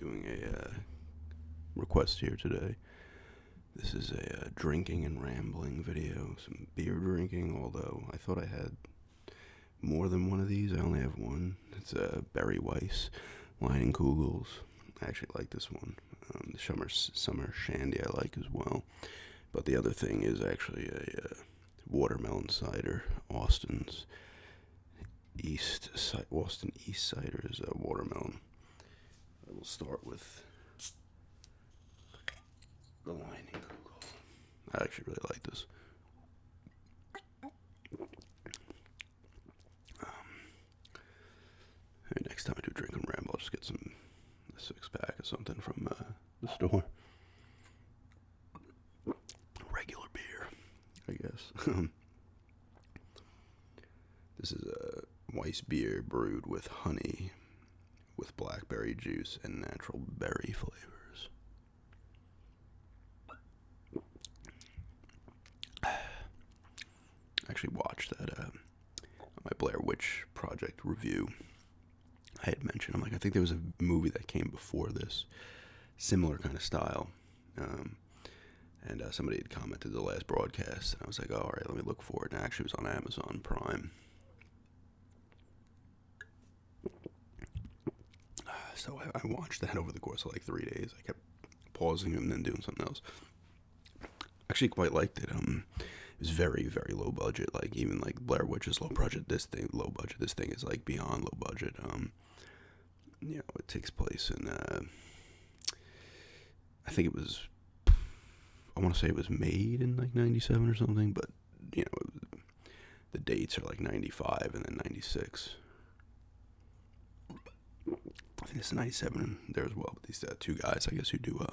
doing a request here today. This is a drinking and rambling video, some beer drinking, although I thought I had more than one of these. I only have one. It's a Berry Weiss Leinenkugels. I actually like this one. The summer shandy I like as well. But the other thing is actually a watermelon cider. Austin East Cider is a watermelon. I will start with the Leinenkugel. I actually really like this. Maybe next time I do drink and ramble, I'll just get a 6-pack or something from the store. Regular beer, I guess. This is a Weiss beer brewed with honey, with blackberry juice and natural berry flavors. I actually watched that my Blair Witch Project review. I had mentioned, I think there was a movie that came before this, similar kind of style. And somebody had commented the last broadcast, and I was like, all right, let me look for it. And it actually was on Amazon Prime. So I watched that over the course of 3 days. I kept pausing and then doing something else. Actually quite liked it. It was very, very low budget. Even Blair Witch is low budget. This thing is beyond low budget. It takes place in I think it was, I want to say it was made in 97 or something, but the dates are 95 and then 96. I think it's 97 there as well. But these two guys, I guess, who do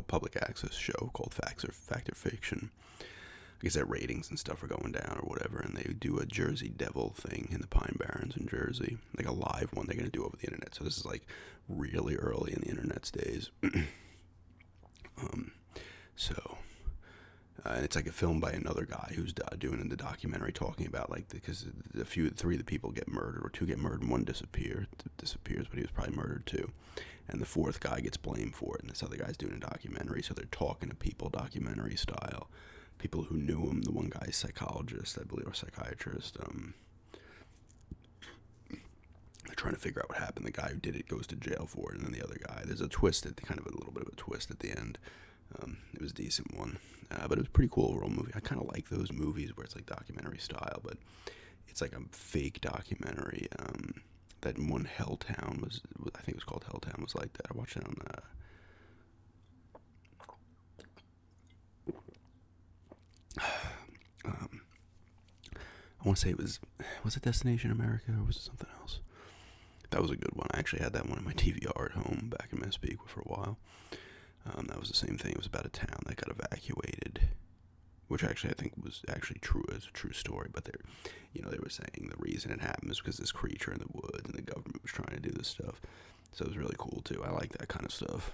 public access show called Fact or Fiction. I guess their ratings and stuff are going down or whatever, and they do a Jersey Devil thing in the Pine Barrens in Jersey, a live one they're going to do over the internet. So this is really early in the internet's days. And it's a film by another guy who's doing the documentary, talking about because three of the people get murdered, or two get murdered, and one disappears, but he was probably murdered too, and the fourth guy gets blamed for it, and this other guy's doing a documentary, so they're talking to people documentary style, people who knew him. The one guy's psychologist, I believe, or psychiatrist. They're trying to figure out what happened. The guy who did it goes to jail for it, and then the other guy, there's a twist, kind of a little bit of a twist at the end. It was a decent one, but it was a pretty cool overall movie. I kind of like those movies where it's documentary style, but it's a fake documentary. That one Helltown I think it was called Helltown, was like that. I watched it on I want to say it was it Destination America, or was it something else? That was a good one. I actually had that one in my DVR at home back in Massapequa for a while. That was the same thing. It was about a town that got evacuated, which actually I think was actually true, as a true story. But they were saying the reason it happened is because this creature in the woods, and the government was trying to do this stuff. So it was really cool too. I like that kind of stuff.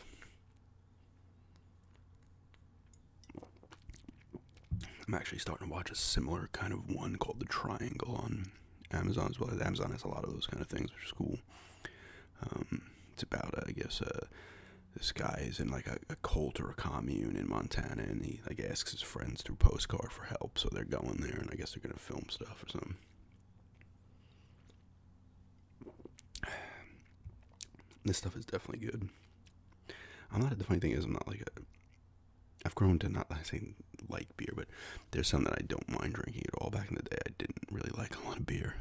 I'm actually starting to watch a similar kind of one called The Triangle on Amazon as well. Amazon has a lot of those kind of things, which is cool. It's about, I guess, this guy is in a cult or a commune in Montana, and he asks his friends through postcard for help, so they're going there, and I guess they're gonna film stuff or something. This stuff is definitely good. The funny thing is, I'm not I've grown to not like beer, but there's some that I don't mind drinking at all. Back in the day, I didn't really like a lot of beer.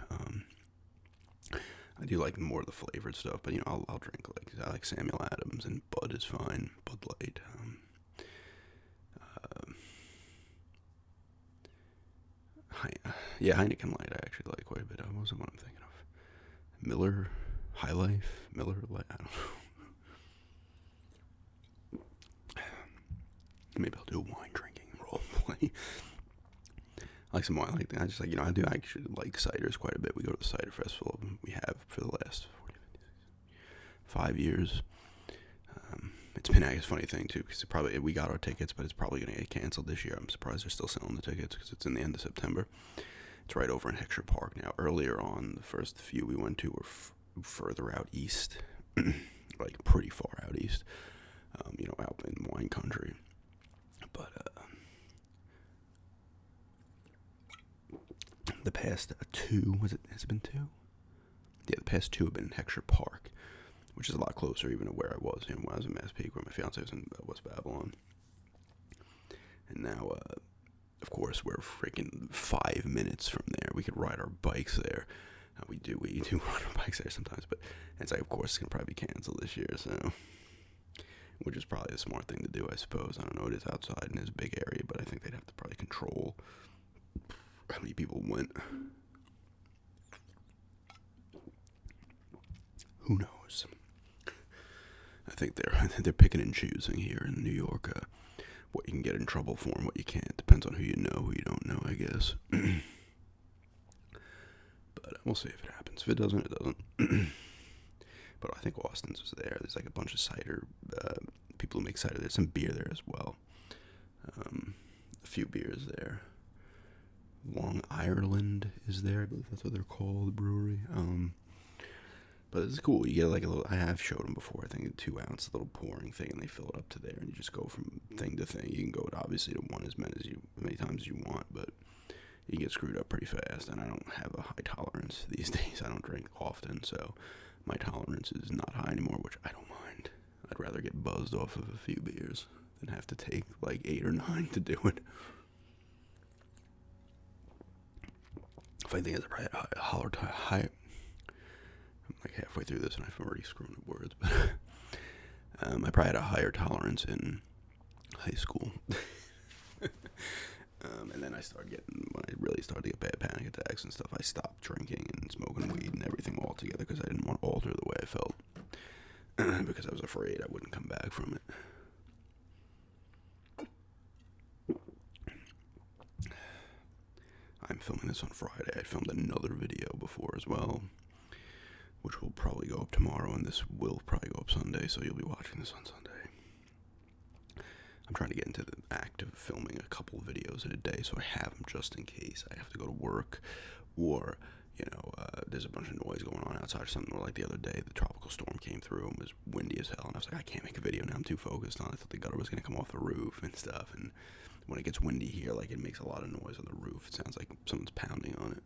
I do like more of the flavored stuff, but I'll drink I like Samuel Adams, and Bud is fine. Bud Light. Heineken Light I actually like quite a bit. What was the one I'm thinking of? Miller High Life, Miller Light. I don't know. Maybe I'll do a wine drinking role play. I like some wine like that. I do actually like ciders quite a bit. We go to the cider festival. We have for the last 5 years. It's been a funny thing too, because we got our tickets, but it's probably going to get canceled this year. I'm surprised they're still selling the tickets, because it's in the end of September. It's right over in Heckscher Park now. Earlier on, the first few we went to were further out east, like pretty far out east, out in wine country. But the past two, has it been two? Yeah, the past two have been in Heckscher Park, which is a lot closer even to where I was, when I was in Mass Peak, where my fiance was in West Babylon. And now, of course, we're freaking 5 minutes from there. We could ride our bikes there. We do ride our bikes there sometimes, but it's like, of course, it's going to probably be canceled this year, so, which is probably the smart thing to do, I suppose. I don't know, it is outside and it's a big area, but I think they'd have to probably control how many people went. Who knows? I think they're picking and choosing here in New York, what you can get in trouble for and what you can't. Depends on who you know, who you don't know, I guess. But we'll see if it happens. If it doesn't, it doesn't. But I think Austin's was there. There's like a bunch of cider, people who make cider. There's some beer there as well. A few beers there. Long Ireland is there. I believe that's what they're called, the brewery. But it's cool. You get like a little, I have showed them before, I think a 2 ounce little pouring thing, and they fill it up to there, and you just go from thing to thing. You can go obviously to one as many times as you want, but you get screwed up pretty fast, and I don't have a high tolerance these days. I don't drink often, so my tolerance is not high anymore, which I don't mind. I'd rather get buzzed off of a few beers than have to take like 8 or 9 to do it. Funny thing is, I probably had a high. I'm like halfway through this and I'm already screwing up words, but I probably had a higher tolerance in high school. And then when I really started to get bad panic attacks and stuff, I stopped drinking and smoking weed and everything altogether because I didn't want to alter the way I felt. Because I was afraid I wouldn't come back from it. I'm filming this on Friday. I filmed another video before as well, which will probably go up tomorrow, and this will probably go up Sunday, so you'll be watching this on Sunday. I'm trying to get into the act of filming a couple of videos in a day, so I have them just in case I have to go to work, or, there's a bunch of noise going on outside or something, or like the other day, the tropical storm came through and was windy as hell, and I was like, I can't make a video now, I'm too focused on it. I thought the gutter was going to come off the roof and stuff, and when it gets windy here, like, it makes a lot of noise on the roof. It sounds like someone's pounding on it.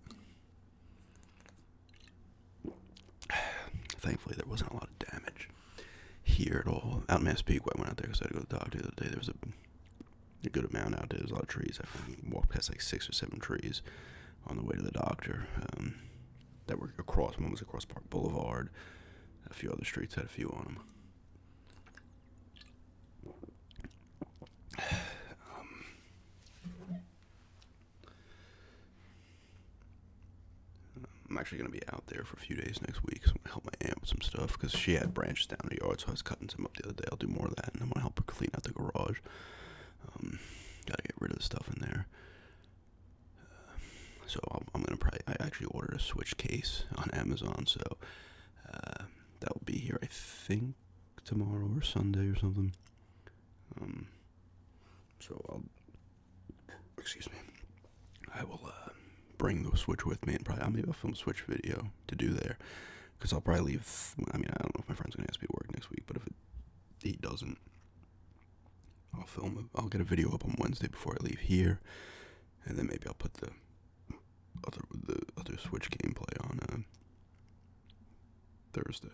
Thankfully, there wasn't a lot of damage here at all. Out in Mass Peak, I went out there because I had to go to the doctor the other day. There was a good amount out there. There was a lot of trees. I walked past like 6 or 7 trees on the way to the doctor that were across. One was across Park Boulevard. A few other streets had a few on them. I'm actually going to be out there for a few days next week, so I'm going to help my aunt with some stuff, because she had branches down the yard, so I was cutting some up the other day. I'll do more of that, and I'm going to help her clean out the garage. Got to get rid of the stuff in there. So I'm going to I actually ordered a Switch case on Amazon, so that will be here, I think, tomorrow or Sunday or something. Excuse me, I will bring the Switch with me, and maybe I'll film a Switch video to do there, because I'll probably leave. I don't know if my friend's gonna ask me to work next week, but if he doesn't, I'll film it. I'll get a video up on Wednesday before I leave here, and then maybe I'll put the other Switch gameplay on Thursday.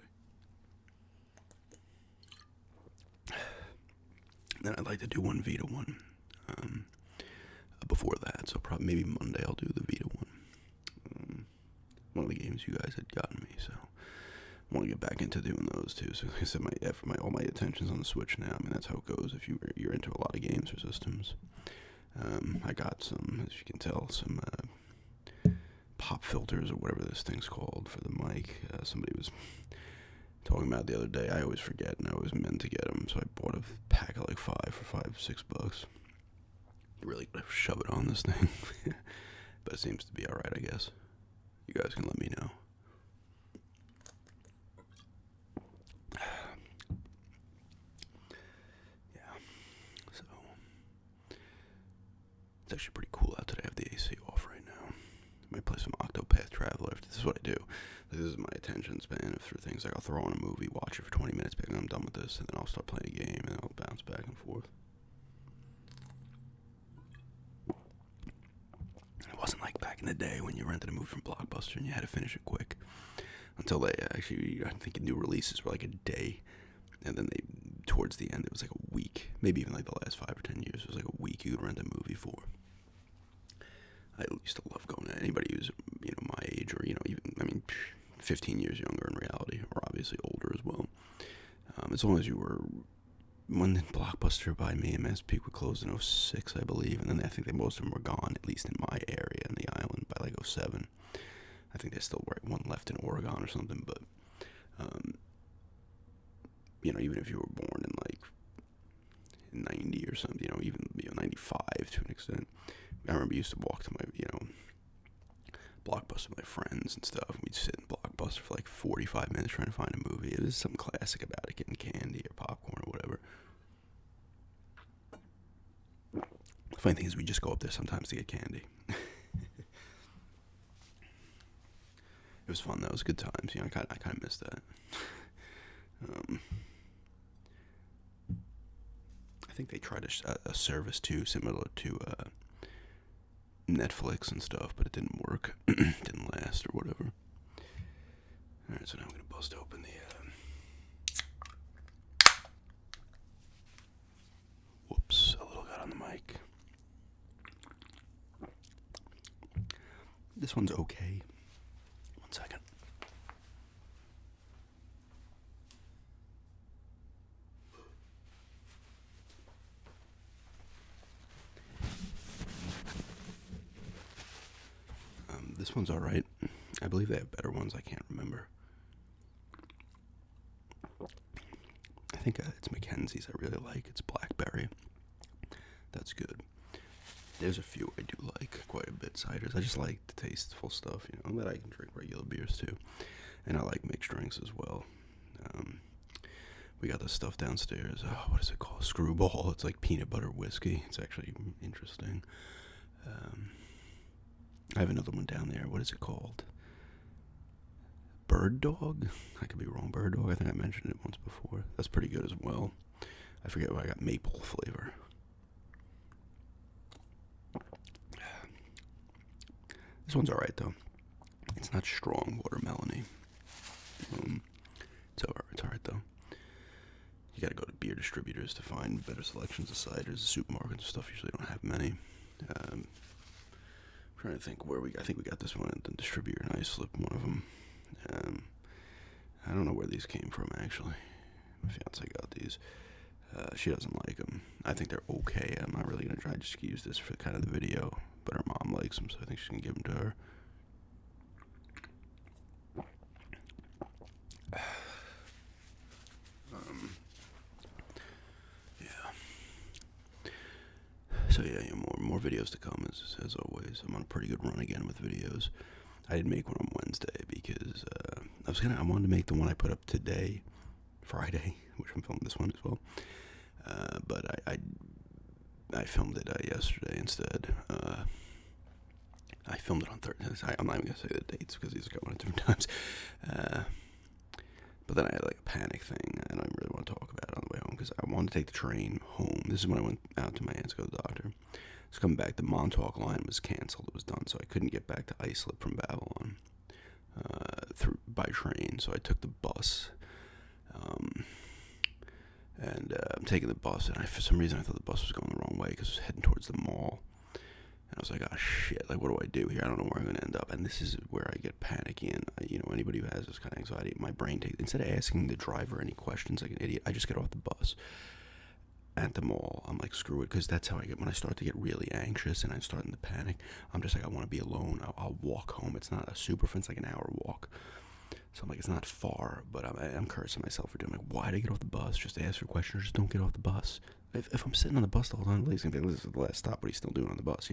Then I'd like to do one Vita one before that, so probably maybe Monday I'll do the Vita one. One of the games you guys had gotten me, so I want to get back into doing those too. So like I said, all my attention's on the Switch now. I mean, that's how it goes if you're into a lot of games or systems. I got some, as you can tell, some pop filters or whatever this thing's called for the mic. Somebody was talking about it the other day. I always forget, and I always meant to get them, so I bought a pack of like 5 for $5-6. Really gotta shove it on this thing. But it seems to be alright, I guess. You guys can let me know. Yeah. So it's actually pretty cool out today. I have the AC off right now. might play some Octopath Traveler. This is what I do. This is my attention span for things. Like I'll throw on a movie, watch it for 20 minutes, be like, I'm done with this, and then I'll start playing a game, and I'll bounce back and forth. It wasn't like back in the day when you rented a movie from Blockbuster and you had to finish it quick. Until they actually, I think new releases were like a day, and then they, towards the end, it was like a week. Maybe even like the last 5 or 10 years, it was like a week you could rent a movie for. I used to love going to anybody who's, my age, or, even, 15 years younger in reality, or obviously older as well. As long as you were, when Blockbuster by me and Mass Peak would close in 06, I believe, and then I think that most of them were gone, at least in my area in the island, by like 07. I think there's still one left in Oregon or something, but, even if you were born in like 90 or something, even 95 to an extent. I remember I used to walk to my, Blockbuster with my friends and stuff, and we'd sit in Blockbuster for like 45 minutes trying to find a movie. It was something classic about it, getting candy or popcorn or whatever. The funny thing is we just go up there sometimes to get candy. It was fun though. It was good times. I kind of missed that. I think they tried a service too, similar to Netflix and stuff, but it didn't work. Didn't last or whatever. Alright, so now I'm going to bust open the... Whoops, a little got on the mic. This one's okay. 1 second. This one's alright. I believe they have better ones. I can't remember. I think it's Mackenzie's I really like. It's blackberry. That's good. There's a few I do like quite a bit. Ciders. I just like the tasteful stuff, but I can drink regular beers too. And I like mixed drinks as well. We got this stuff downstairs. Oh, what is it called? Screwball. It's like peanut butter whiskey. It's actually interesting. I have another one down there. What is it called? Bird Dog? I could be wrong. Bird Dog. I think I mentioned it once before. That's pretty good as well. I forget what I got. Maple flavor. This one's alright though. It's not strong watermelony. It's alright though. You gotta go to beer distributors to find better selections of ciders. The supermarkets and stuff usually don't have many. Trying to think I think we got this one at the distributor in Islip, one of them. I don't know where these came from actually. My fiance got these. She doesn't like them. I think they're okay. I'm not really gonna try to just use this for kind of the video, but her mom likes them, so I think she's gonna give them to her. So yeah, more videos to come as always. I'm on a pretty good run again with videos. I didn't make one on Wednesday because I wanted to make the one I put up today, Friday, which I'm filming this one as well. But I filmed it yesterday instead. I filmed it on Thursday. I'm not even gonna say the dates because these got one at different times. But then I had like a panic thing. I don't even really want to talk about it on the way home because I wanted to take the train home. This is when I went out to my aunt's to go to the doctor. So coming back, the Montauk line was canceled. It was done, so I couldn't get back to Islip from Babylon by train. So I took the bus. I'm taking the bus, and for some reason I thought the bus was going the wrong way because it was heading towards the mall. And I was like, oh shit, like what do I do here? I don't know where I'm going to end up. And this is where I get panicky. And, anybody who has this kind of anxiety, my brain takes, instead of asking the driver any questions like an idiot, I just get off the bus at the mall. I'm like, screw it, because that's how I get, when I start to get really anxious and I'm starting to panic, I'm just like, I want to be alone. I'll walk home. It's not a super far, it's like an hour walk. So I'm like, it's not far, but I'm cursing myself for doing like, why did I get off the bus? Just ask for a question or just don't get off the bus. If I'm sitting on the bus the whole time, the lady's gonna be like, this is the last stop, what are you still doing on the bus,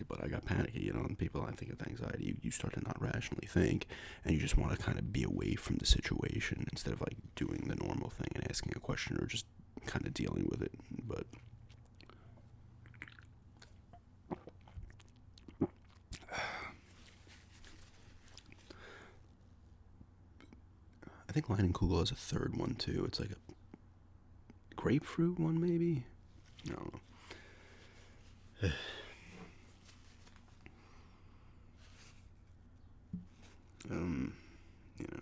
But I got panicky, and people, I think with anxiety, you start to not rationally think, and you just want to kind of be away from the situation instead of like doing the normal thing and asking a question or just kind of dealing with it. But I think Leinenkugel has a third one too. It's like a grapefruit one, maybe? I don't know. You know.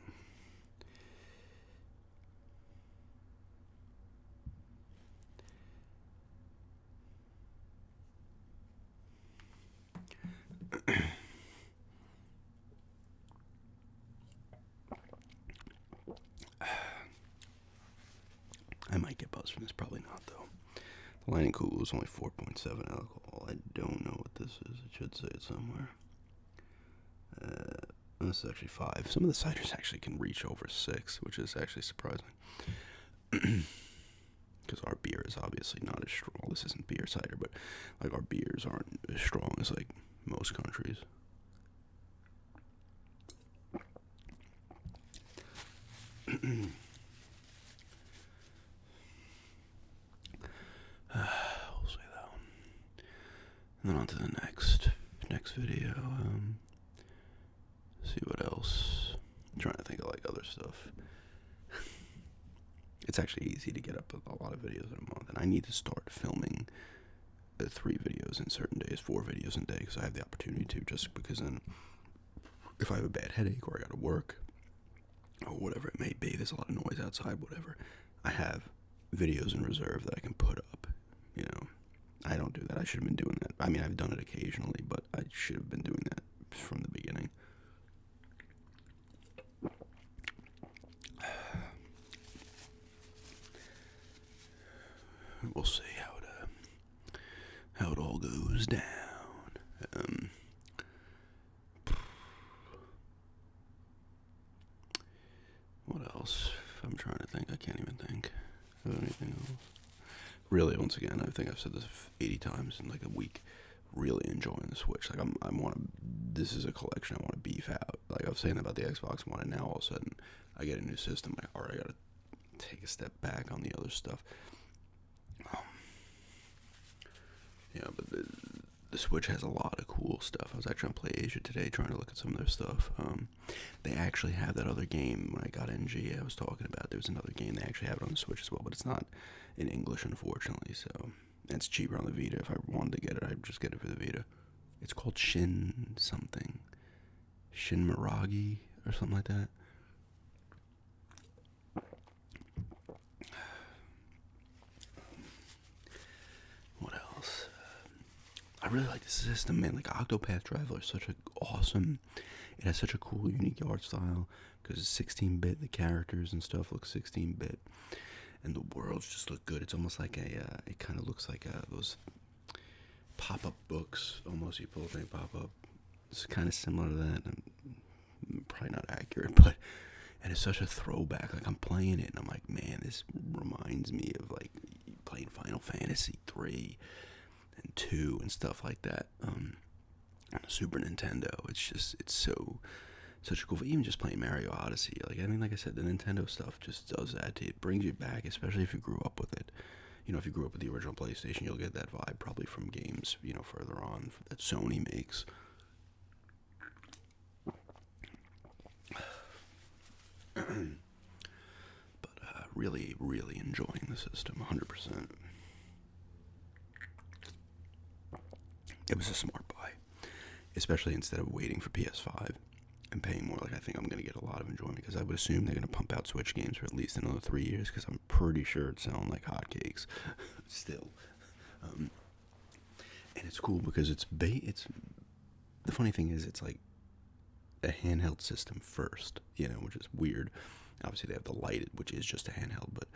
I might get buzzed from this, probably not though. The Leinenkugel is only 4.7 alcohol. I don't know what this is. It should say it somewhere. This is actually 5. Some of the ciders actually can reach over 6, which is actually surprising. Because our beer is obviously not as strong. This isn't beer cider, but like our beers aren't as strong as like most countries. We'll say that one. And then on to the next video. See what else. I'm trying to think of like other stuff. It's actually easy to get up with a lot of videos in a month, and I need to start filming 3 videos in certain days, 4 videos in a day, because I have the opportunity to, just because then if I have a bad headache or I gotta work or whatever it may be, there's a lot of noise outside, whatever, I have videos in reserve that I can put up, you know. I don't do that. I should have been doing that. I mean, I've done it occasionally, but I should have been doing that from the beginning. We'll see how it all goes down. What else? I'm trying to think. I can't even think of anything else. Really, once again, I think I've said this 80 times in like a week. Really enjoying the Switch. Like this is a collection I want to beef out. Like I was saying about the Xbox One, and now all of a sudden I get a new system. Like, alright, I gotta take a step back on the other stuff. Yeah, but the Switch has a lot of cool stuff. I was actually on PlayAsia today trying to look at some of their stuff. They actually have that other game when I got NG I was talking about. There was another game. They actually have it on the Switch as well, but it's not in English, unfortunately. So, and it's cheaper on the Vita. If I wanted to get it, I'd just get it for the Vita. It's called Shin something. Shin Miragi or something like that. What else? I really like the system, man. Like Octopath Traveler is such an awesome. It has such a cool, unique art style because it's 16-bit. The characters and stuff look 16-bit, and the worlds just look good. It's almost like it kind of looks like those pop-up books. Almost, you pull a thing, pop up. It's kind of similar to that. Probably not accurate, but and it's such a throwback. Like I'm playing it, and I'm like, man, this reminds me of like playing Final Fantasy 3 and 2 and stuff like that on the Super Nintendo. It's such a cool. Even just playing Mario Odyssey, like I mean, like I said, the Nintendo stuff just does that. It brings you back, especially if you grew up with it. You know, if you grew up with the original PlayStation, you'll get that vibe probably from games, you know, further on that Sony makes. But really, really enjoying the system, 100%. It was a smart buy, especially instead of waiting for PS5 and paying more. Like I think I'm going to get a lot of enjoyment because I would assume they're going to pump out Switch games for at least another 3 years because I'm pretty sure it's selling like hotcakes still. And it's cool because it's the funny thing is it's like a handheld system first, you know, which is weird. Obviously they have the Lite, which is just a handheld, but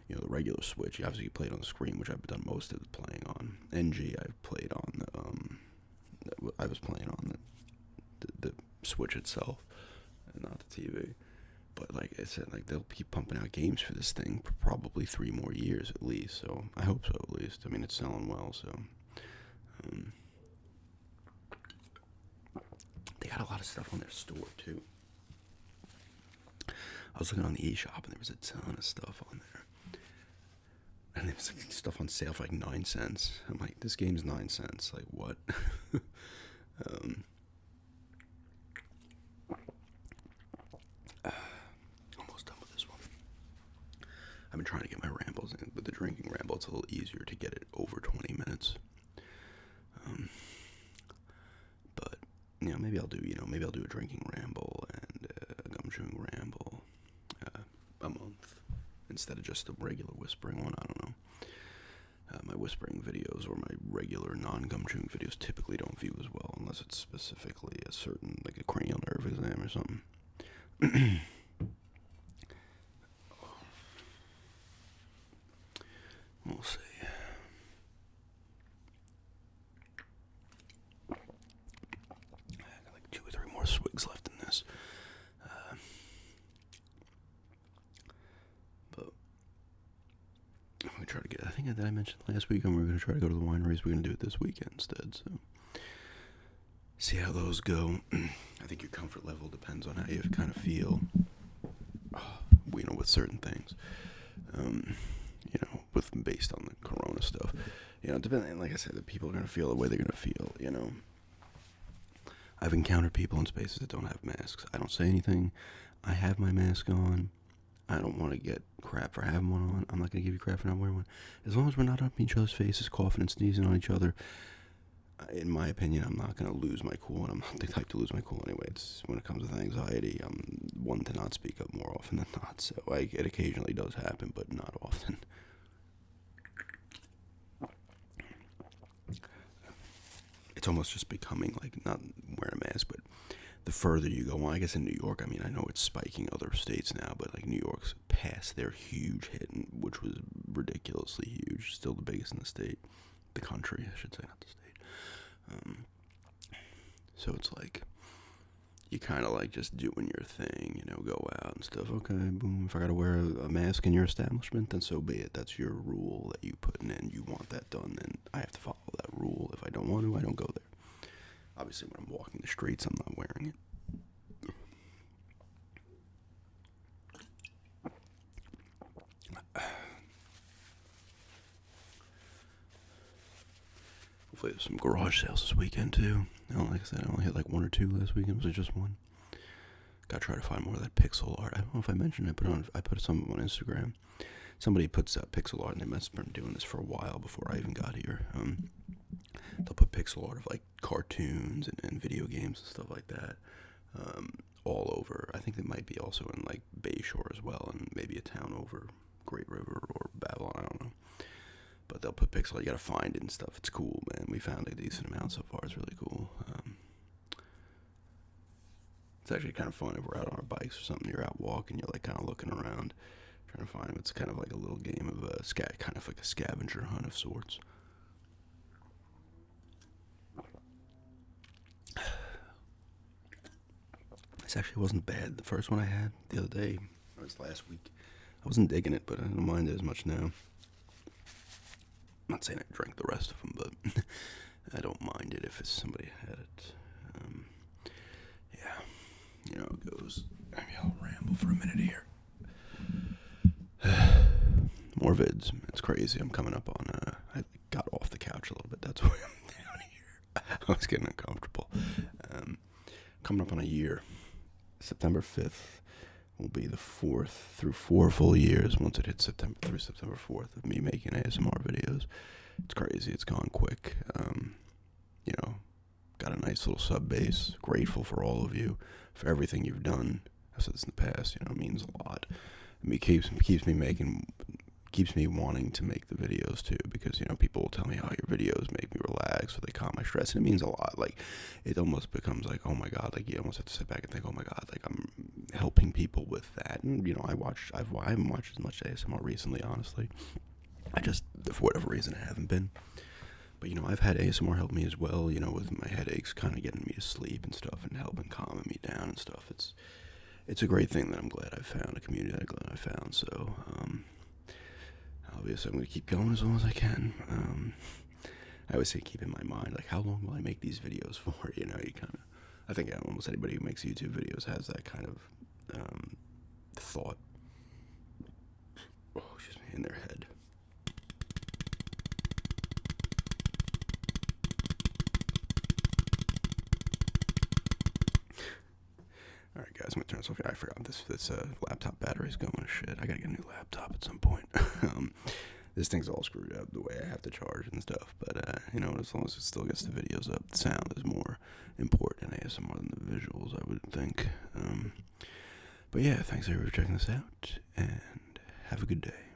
you know, the regular Switch, obviously you play it on the screen, which I've done most of the playing on. NG, I've played on I was playing on the Switch itself, and not the TV. But like I said, like they'll keep pumping out games for this thing for probably 3 more years at least. So I hope so at least. I mean, it's selling well, so. They got a lot of stuff on their store too. I was looking on the eShop and there was a ton of stuff on there. And there was like stuff on sale for like 9 cents. I'm like, this game's 9 cents. Like, what? Almost done trying to get my rambles in. With the drinking ramble, it's a little easier to get it over 20 minutes. But maybe I'll do a drinking ramble and a gum chewing ramble a month instead of just the regular whispering one. I don't know. My whispering videos or my regular non-gum chewing videos typically don't view as well unless it's specifically a certain, like a cranial nerve exam or something. We'll see. I got like 2 or 3 more swigs left in this. But we try to get. I think that I mentioned last week, and we're going to try to go to the wineries. We're going to do it this weekend instead. So see how those go. I think your comfort level depends on how you kind of feel. With certain things. Based on the corona stuff, depending, like I said, the people are going to feel the way they're going to feel, I've encountered people in spaces that don't have masks. I don't say anything. I have my mask on. I don't want to get crap for having one on. I'm not going to give you crap for not wearing one. As long as we're not up in each other's faces, coughing and sneezing on each other, in my opinion, I'm not going to lose my cool, and I'm not the type to lose my cool anyway. It's when it comes to anxiety, I'm one to not speak up more often than not, so it occasionally does happen, but not often. It's almost just becoming like not wearing a mask, but the further you go on, I guess in New York, I know it's spiking other states now, but like New York's past their huge hit, which was ridiculously huge, still the biggest in the country, I should say, not the state. So it's like, you kind of like just doing your thing, go out and stuff. Okay, boom, if I gotta wear a mask in your establishment, then so be it. That's your rule that you putting in. You want that done, then I have to follow that rule. If I don't want to, I don't go there. Obviously, when I'm walking the streets, I'm not wearing it. Hopefully there's some garage sales this weekend too. Like I said, I only hit like 1 or 2 last weekend. Was it just 1? Gotta try to find more of that pixel art. I don't know if I mentioned it, I put some on Instagram. Somebody puts out pixel art, and they must have been doing this for a while before I even got here. They'll put pixel art of like cartoons and video games and stuff like that all over. I think they might be also in like Bayshore as well, and maybe a town over Great River or Babylon. I don't know. But they'll put pixel art. You gotta find it and stuff. It's cool, man. We found a decent amount so far. It's really cool. It's actually kind of fun if we're out on our bikes or something. You're out walking. You're like kind of looking around, trying to find them. It's kind of like a little game of kind of like a scavenger hunt of sorts. This actually wasn't bad. The first one I had the other day, or it was last week, I wasn't digging it, but I don't mind it as much now. I'm not saying I drank the rest of them, but I don't mind it if somebody had it. Yeah, how it goes. Maybe I'll ramble for a minute here. More vids. It's crazy. I'm coming up on, I got off the couch a little bit. That's why I'm down here. I was getting uncomfortable. Coming up on a year. September 5th will be the 4th through 4 full years once it hits September 4th of me making ASMR videos. It's crazy. It's gone quick. Got a nice little sub base. Grateful for all of you, for everything you've done. I've said this in the past. It means a lot. It keeps me wanting to make the videos too, because people will tell me, "Oh, your videos make me relax, or they calm my stress," and it means a lot. Like, it almost becomes like, oh my god, like you almost have to sit back and think, oh my god, like I'm helping people with that. And I haven't watched as much ASMR recently, honestly. I just, for whatever reason, I haven't been. But I've had ASMR help me as well. With my headaches, kind of getting me to sleep and stuff, and helping calming me down and stuff. It's a great thing that I'm glad I found, a community that I'm glad I found. So, obviously, I'm going to keep going as long as I can. I always say keep in my mind, like, how long will I make these videos for? You kind of, I think almost anybody who makes YouTube videos has that kind of thought, in their head. Alright, guys, I'm gonna turn this off. I forgot this laptop battery's going to shit. I gotta get a new laptop at some point. This thing's all screwed up the way I have to charge and stuff. But you know, as long as it still gets the videos up, the sound is more important in ASMR than the visuals, I would think. But yeah, thanks everybody for checking this out, and have a good day.